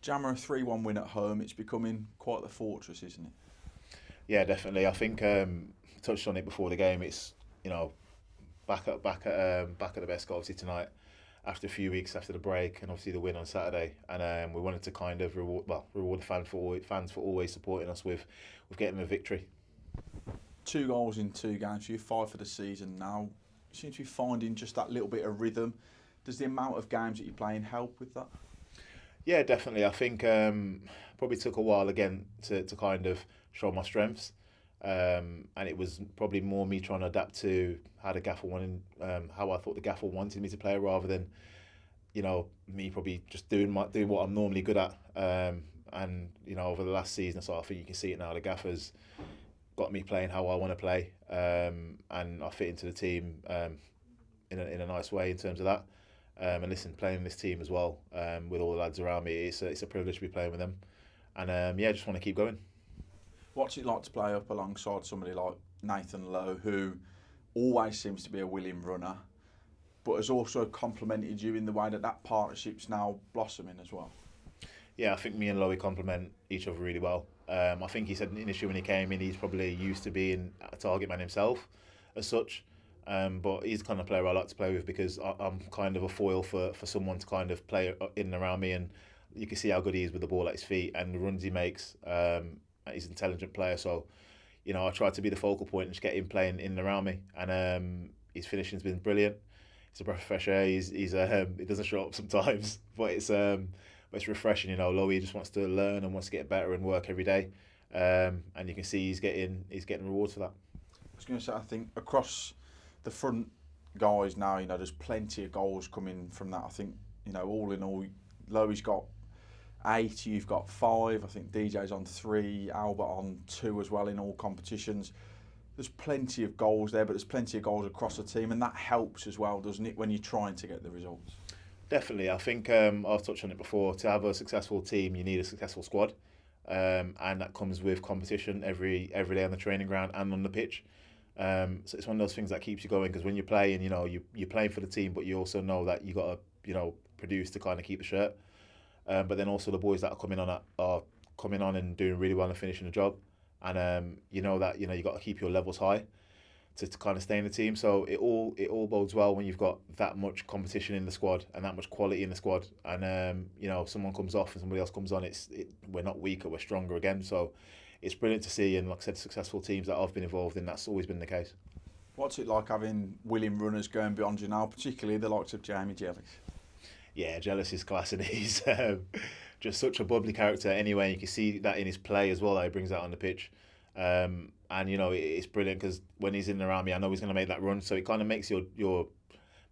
Jammer, a 3-1 win at home. It's becoming quite the fortress, isn't it? Yeah, definitely. I think touched on it before the game. It's back at the best obviously tonight after a few weeks after the break and obviously the win on Saturday. And we wanted to kind of reward the fans for always supporting us with getting a victory. 2 goals in 2 games. You're 5 for the season now. You seem to be finding just that little bit of rhythm. Does the amount of games that you're playing help with that? Yeah, definitely. I think probably took a while again to kind of show my strengths. And it was probably more me trying to adapt to how the gaffer wanted, how I thought the gaffer wanted me to play, rather than me probably just doing what I'm normally good at. And over the last season, so I think you can see it now. The gaffer's got me playing how I want to play, and I fit into the team in a nice way in terms of that. And listen, playing this team as well with all the lads around me, it's a privilege to be playing with them. And I just want to keep going. What's it like to play up alongside somebody like Nathan Lowe, who always seems to be a willing runner, but has also complemented you in the way that partnership's now blossoming as well? Yeah, I think me and Lowy complement each other really well. I think he said initially when he came in, he's probably used to being a target man himself as such. But he's the kind of player I like to play with because I'm kind of a foil for someone to kind of play in and around me, and you can see how good he is with the ball at his feet and the runs he makes. He's an intelligent player, so I try to be the focal point and just get him playing in and around me. And his finishing's been brilliant. It's a breath of fresh air. It doesn't show up sometimes, but it's refreshing. Lowy just wants to learn and wants to get better and work every day. And you can see he's getting rewards for that. I was going to say, I think across the front guys now, there's plenty of goals coming from that. I think, all in all, Lowy's got 8, you've got 5. I think DJ's on 3, Albert on 2 as well in all competitions. There's plenty of goals there, but there's plenty of goals across the team, and that helps as well, doesn't it, when you're trying to get the results? Definitely. I think I've touched on it before. To have a successful team, you need a successful squad, and that comes with competition every day on the training ground and on the pitch. So it's one of those things that keeps you going, because when you're playing, you're playing for the team, but you also know that you got to produce to kind of keep the shirt. But then also the boys that are coming on and doing really well and finishing the job, and that you got to keep your levels high to kind of stay in the team. So it all bodes well when you've got that much competition in the squad and that much quality in the squad. And someone comes off and somebody else comes on. We're not weaker, we're stronger again. So it's brilliant to see, and like I said, successful teams that I've been involved in, that's always been the case. What's it like having willing runners going beyond you now, particularly the likes of Jamie Jellis? Yeah, Jealous is class, and he's just such a bubbly character anyway. You can see that in his play as well, that he brings out on the pitch. And it's brilliant because when he's in and around me, I know he's going to make that run. So it kind of makes your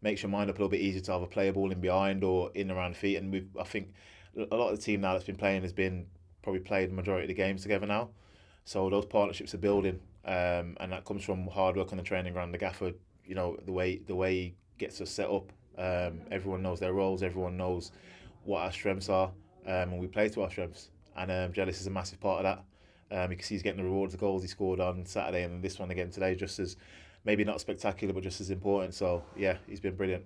mind up a little bit easier to have a player ball in behind or in and around the feet. And I think a lot of the team now that's been playing has been probably played the majority of the games together now. So those partnerships are building, and that comes from hard work on the training ground. The gaffer, the way he gets us set up. Everyone knows their roles. Everyone knows what our strengths are, and we play to our strengths. And Jealous is a massive part of that. You can see he's getting the rewards, the goals he scored on Saturday, and this one again today, just as maybe not spectacular, but just as important. So yeah, he's been brilliant.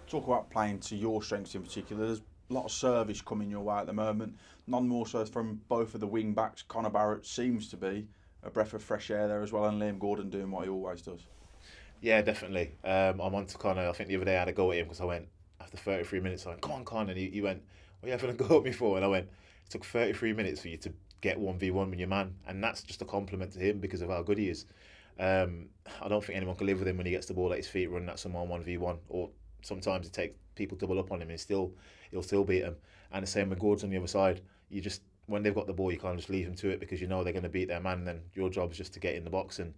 Talk about playing to your strengths in particular. There's a lot of service coming your way at the moment. None more so from both of the wing backs. Connor Barrett seems to be a breath of fresh air there as well, and Liam Gordon doing what he always does. Yeah, definitely. I'm on to Connor. I think the other day I had a go at him because I went, after 33 minutes, I went, "Come on, Connor." And he went, "What are you having a go at me for?" And I went, "It took 33 minutes for you to get 1v1 with your man." And that's just a compliment to him because of how good he is. I don't think anyone can live with him when he gets the ball at his feet running at someone 1v1. Or sometimes it takes people double up on him and he'll still beat them. And the same with Gordon on the other side. When they've got the ball, you can't just leave them to it because they're going to beat their man. And then your job is just to get in the box. And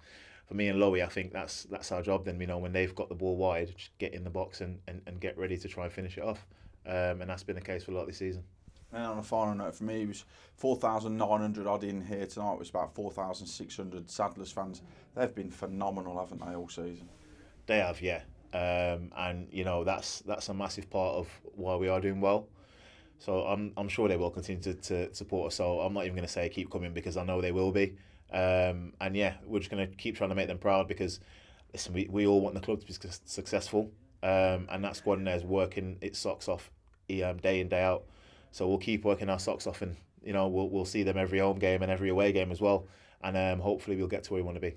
for me and Lowy, I think that's our job. Then when they've got the ball wide, just get in the box and get ready to try and finish it off. And that's been the case for a lot this season. And on a final note for me, it was 4,900 odd in here tonight. It was about 4,600 Sadler's fans. They've been phenomenal, haven't they, all season? They have, yeah. And that's a massive part of why we are doing well. So I'm sure they will continue to support us. So I'm not even going to say keep coming because I know they will be. And yeah, we're just going to keep trying to make them proud because listen, we all want the club to be successful. And that squad in there is working its socks off day in, day out. So we'll keep working our socks off, and we'll see them every home game and every away game as well, and hopefully we'll get to where we want to be.